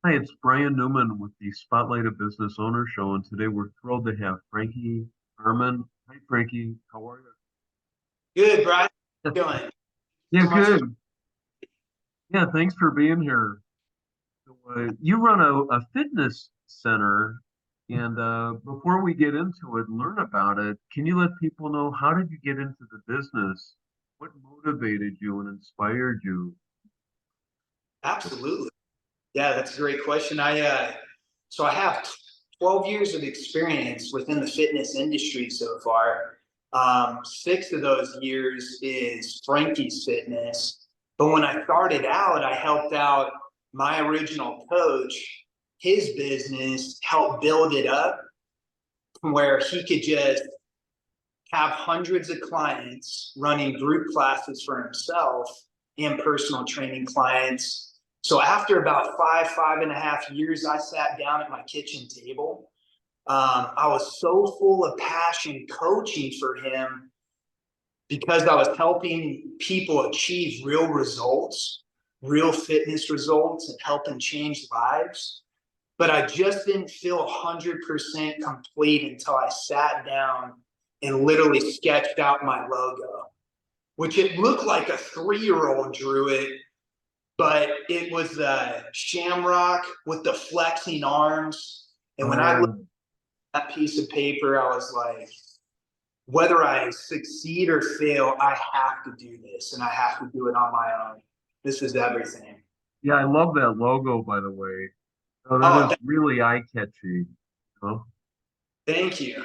Hi, it's Brian Newman with the Spotlight of Business Owner Show, and today we're thrilled to have Frankie Carman. Hi, Frankie. How are Good, Brian. you? How you doing? Yeah, So much for good. Yeah, thanks for being here. So, you run a fitness center, and before we get into it and learn about it, can you let people know how did you get into the business? What motivated you and inspired you? absolutely. Yeah, that's a great question. I have 12 years of experience within the fitness industry so far. 6 of those years is Frankie's Fitness. But when I started out, I helped out my original coach, his business, help build it up where he could just have hundreds of clients running group classes for himself and personal training clients. So after about 5.5 years, I sat down at my kitchen table. I was so full of passion coaching for him because I was helping people achieve real results, real fitness results, and helping change lives. But I just didn't feel 100% complete until I sat down and literally sketched out my logo, which it looked like a 3-year-old drew it, but it was a shamrock with the flexing arms. And when I looked Oh, at that piece of paper, I was like, whether I succeed or fail, I have to do this and I have to do it on my own. This is everything. yeah, I love that logo, by the way. Oh, that Oh, is really eye-catchy. thank you.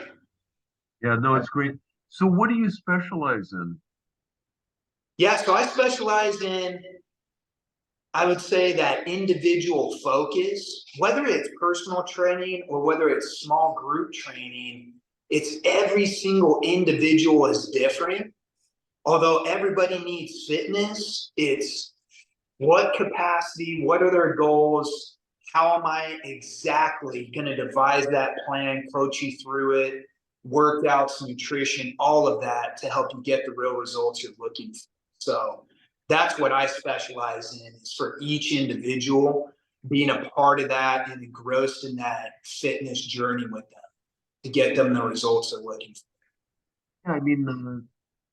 Yeah, no, it's great. So what do you specialize in? Yeah, so I specialize in, I would say, that individual focus, whether it's personal training or whether it's small group training, it's every single individual is different. Although everybody needs fitness, it's what capacity, what are their goals, how am I exactly going to devise that plan, coach you through it, workouts, nutrition, all of that to help you get the real results you're looking for. So that's what I specialize in, is for each individual being a part of that and engrossed in that fitness journey with them to get them the results they're looking for. Yeah, I mean,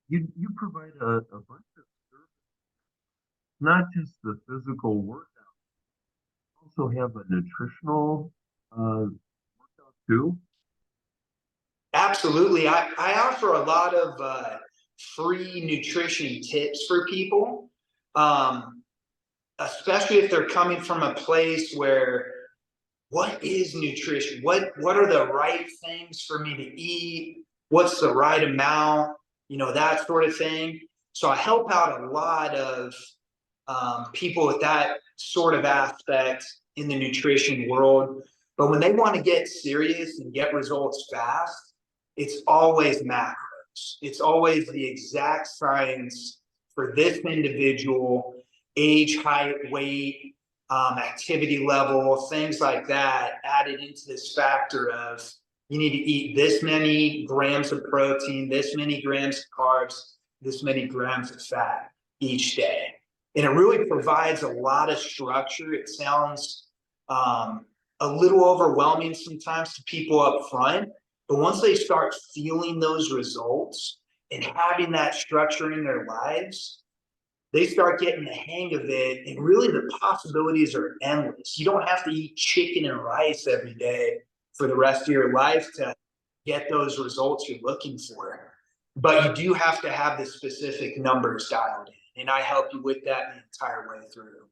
you provide a bunch of service, not just the physical workout. You also have a nutritional workout too. Absolutely. I offer a lot of free nutrition tips for people, um, especially if they're coming from a place where what is nutrition? What are the right things for me to eat? What's the right amount? That sort of thing. So I help out a lot of people with that sort of aspect in the nutrition world. But when they want to get serious and get results fast, it's always macros. It's always the exact science for this individual, age, height, weight, activity level, things like that, added into this factor of you need to eat this many grams of protein, this many grams of carbs, this many grams of fat each day. And it really provides a lot of structure. It sounds a little overwhelming sometimes to people up front, but once they start feeling those results and having that structure in their lives, they start getting the hang of it. And really, the possibilities are endless. You don't have to eat chicken and rice every day for the rest of your life to get those results you're looking for. But you do have to have the specific numbers dialed in. And I help you with that the entire way through.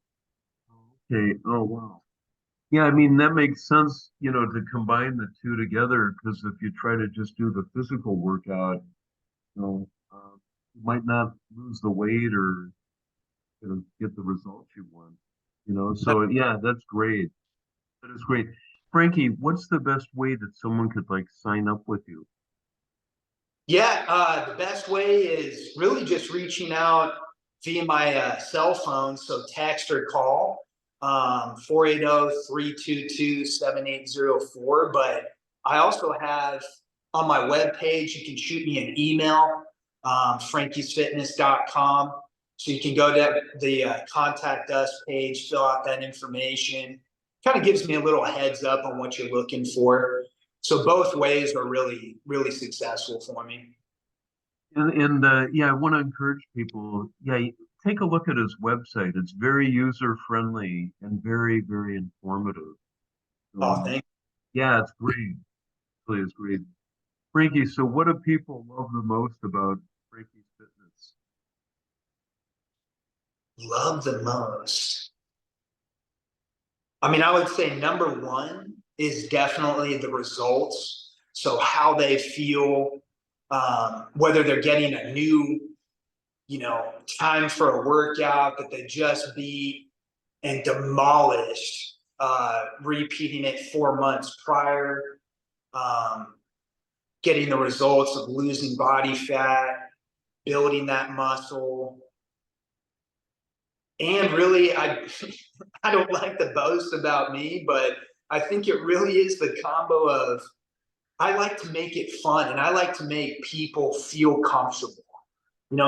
Okay. Oh, wow. Yeah, I mean, that makes sense, to combine the two together because if you try to just do the physical workout, you might not lose the weight or get the results you want. So yeah, that's great. That is great. Frankie, what's the best way that someone could like sign up with you? Yeah, the best way is really just reaching out via my cell phone. So text or call 480-322-7804. But I also have on my webpage, you can shoot me an email, frankiesfitness.com. So you can go to the contact us page, fill out that information. kind of gives me a little heads up on what you're looking for. So both ways are really, really successful for me. And yeah, I want to encourage people. Yeah, take a look at his website. It's very user friendly and very, very informative. Oh, So thank yeah, it's great. Really, it's great. Frankie, so what do people love the most about Frankie's Fitness? you. Love the most. I mean, I would say number one is definitely the results. So how they feel, whether they're getting a new, time for a workout that they just beat and demolished, repeating it 4 months prior, um, getting the results of losing body fat, building that muscle. And really, I don't like to boast about me, but I think it really is the combo of I like to make it fun and I like to make people feel comfortable.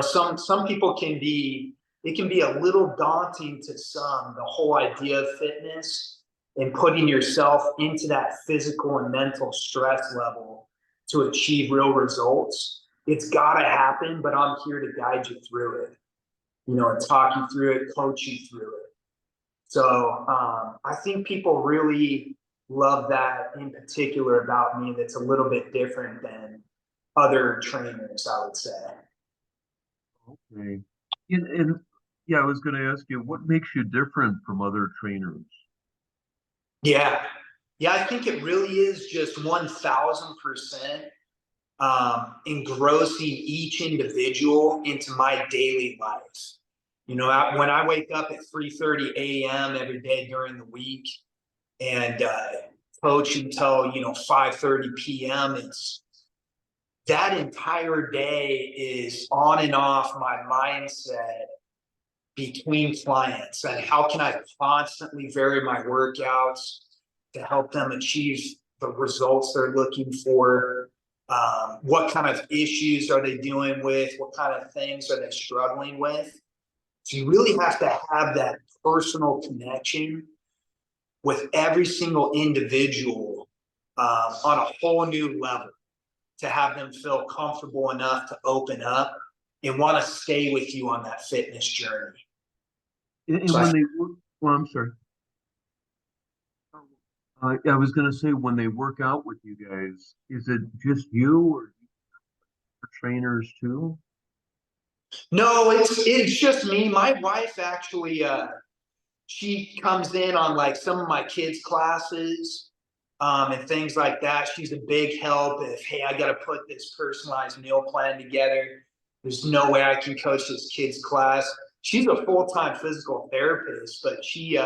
Some people can be it can be a little daunting to some, the whole idea of fitness and putting yourself into that physical and mental stress level to achieve real results. It's gotta happen, but I'm here to guide you through it, and talk you through it, coach you through it. So I think people really love that in particular about me. That's a little bit different than other trainers, I would say. Okay. And yeah, I was going to ask you, what makes you different from other trainers? Yeah, yeah, I think it really is just 1,000% engrossing each individual into my daily life. When I wake up at 3:30 a.m. every day during the week and coach until 5:30 p.m. It's that entire day is on and off my mindset between clients and how can I constantly vary my workouts to help them achieve the results they're looking for. What kind of issues are they dealing with? What kind of things are they struggling with? So you really have to have that personal connection with every single individual on a whole new level to have them feel comfortable enough to open up and want to stay with you on that fitness journey. And So I when they work, well, I'm sorry. I was going to say, when they work out with you guys, is it just you or trainers too? No, it's just me. My wife actually she comes in on like some of my kids' classes and things like that. She's a big help if, hey, I got to put this personalized meal plan together. There's no way I can coach this kids' class. She's a full-time physical therapist, but she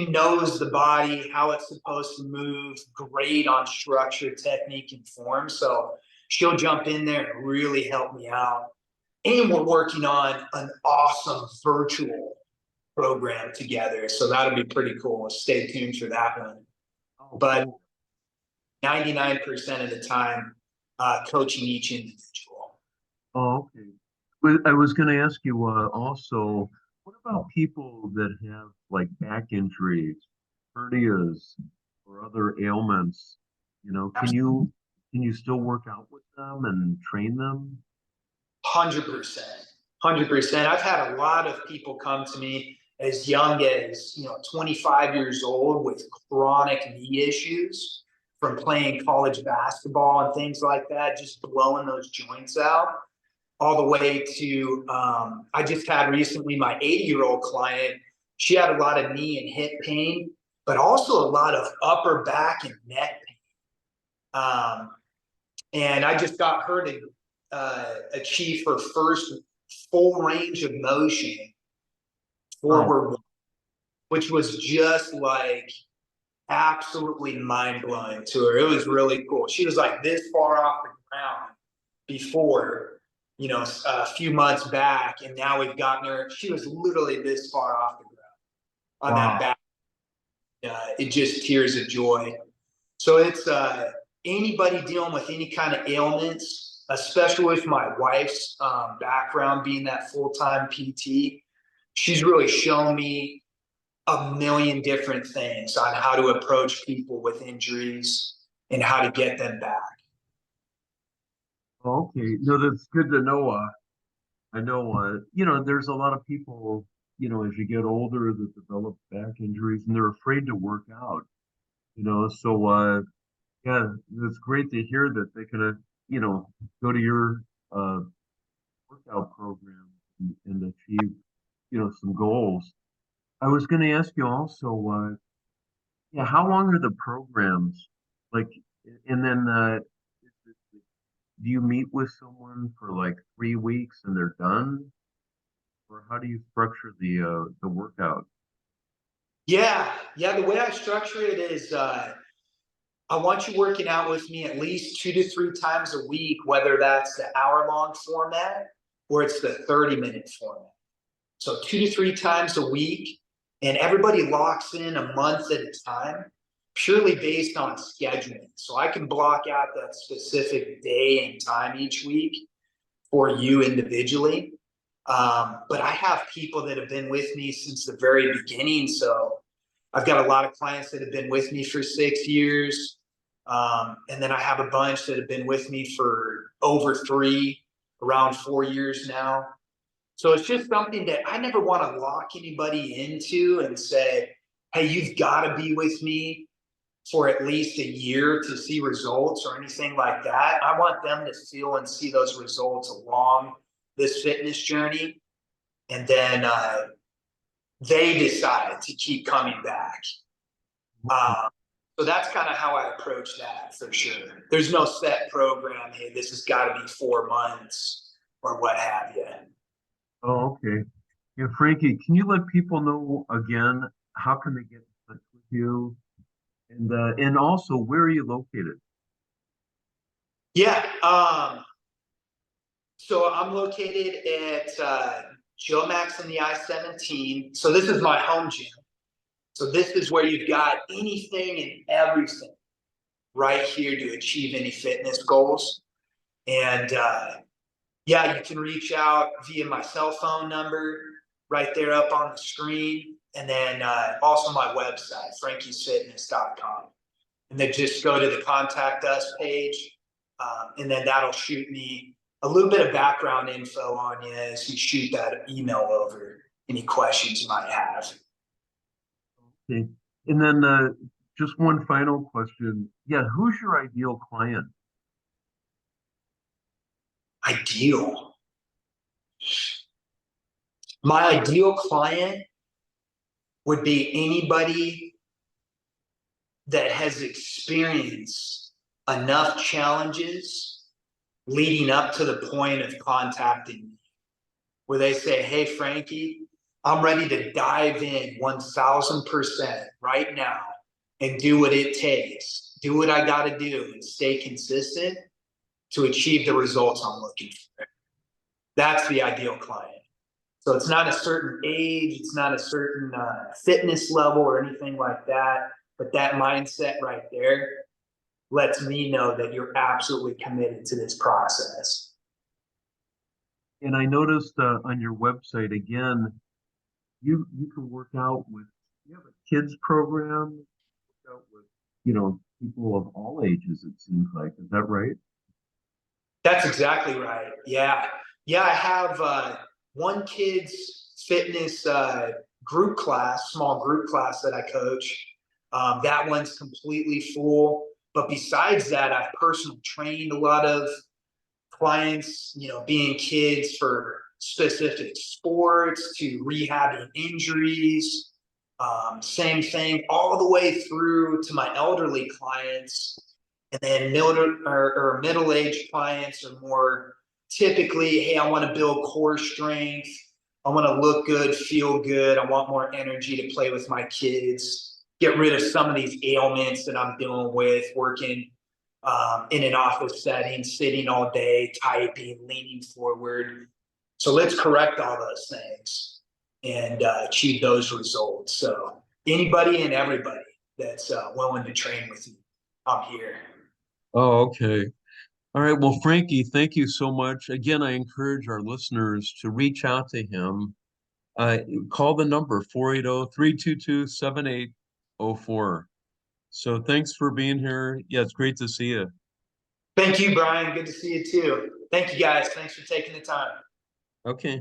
knows the body, how it's supposed to move, great on structure, technique, and form. So she'll jump in there and really help me out. And we're working on an awesome virtual program together. So that'll be pretty cool. Stay tuned for that one. Oh, But cool. 99% of the time, coaching each individual. Oh, okay. Well, I was going to ask you also, what about people that have like back injuries, hernias, or other ailments? Can you still work out with them and train them? 100%. 100%. I've had a lot of people come to me as young as 25 years old with chronic knee issues from playing college basketball and things like that, just blowing those joints out, all the way to I just had recently my 80-year-old client. She had a lot of knee and hip pain, but also a lot of upper back and neck pain. And I just got her to achieve her first full range of motion Oh, forward, which was just like absolutely mind blowing to her. It was really cool. She was like this far off the ground before, a few months back, and now we've gotten her. She was literally this far off the ground on that wow. back. It just tears of joy. So it's anybody dealing with any kind of ailments, especially with my wife's background being that full-time PT. She's really shown me a million different things on how to approach people with injuries and how to get them back. Okay, no, that's good to know. I know, there's a lot of people, as you get older that develop back injuries and they're afraid to work out, so, yeah, it's great to hear that they can, go to your, uh, workout program and achieve, some goals. I was going to ask you also, yeah, how long are the programs? Like, and then, do you meet with someone for like 3 weeks and they're done? Or how do you structure the workout? Yeah, yeah. The way I structure it is I want you working out with me at least 2 to 3 times a week, whether that's the hour-long format or it's the 30-minute format. So 2 to 3 times a week, and everybody locks in a month at a time, purely based on scheduling. So I can block out that specific day and time each week for you individually. But I have people that have been with me since the very beginning. So I've got a lot of clients that have been with me for 6 years. And then I have a bunch that have been with me for over three, around 4 years now. So it's just something that I never want to lock anybody into and say, hey, you've got to be with me for at least a year to see results or anything like that. I want them to feel and see those results along this fitness journey. And then they decide to keep coming back. Uh, so that's kind of how I approach that for sure. There's no set program. Hey, this has got to be 4 months or what have you. Oh, okay. Yeah, Frankie, can you let people know again how can they get in touch with you? And also where are you located? Yeah. So I'm located at Joe Max in the I-17. So this is my home gym. So this is where you've got anything and everything right here to achieve any fitness goals. And yeah, you can reach out via my cell phone number right there up on the screen. And then also my website, frankiesfitness.com. And then just go to the contact us page. And then that'll shoot me a little bit of background info on you as you shoot that email over any questions you might have. Okay. And then just one final question. Yeah, who's your ideal client? Ideal. My ideal client would be anybody that has experienced enough challenges leading up to the point of contacting me, where they say, hey, Frankie, I'm ready to dive in 1000% right now and do what it takes, do what I got to do, and stay consistent to achieve the results I'm looking for. That's the ideal client. So it's not a certain age, it's not a certain fitness level or anything like that, but that mindset right there lets me know that you're absolutely committed to this process. And I noticed on your website again, you can work out with you have a kids program, work out with people of all ages. It seems like is that right? That's exactly right. Yeah. Yeah, I have one kid's fitness group class, small group class that I coach. That one's completely full. But besides that, I've personally trained a lot of clients, being kids for specific sports to rehabbing injuries. Same thing all the way through to my elderly clients. And then middle-aged clients are more typically, hey, I want to build core strength. I want to look good, feel good. I want more energy to play with my kids, get rid of some of these ailments that I'm dealing with, working in an office setting, sitting all day, typing, leaning forward. So let's correct all those things and achieve those results. So anybody and everybody that's willing to train with you, I'm here. Oh, okay. All right. Well, Frankie, thank you so much. Again, I encourage our listeners to reach out to him call the number 480-322-7804. So thanks for being here. Yeah, it's great to see you. Thank you, Brian. Good to see you too. Thank you guys. Thanks for taking the time. Okay.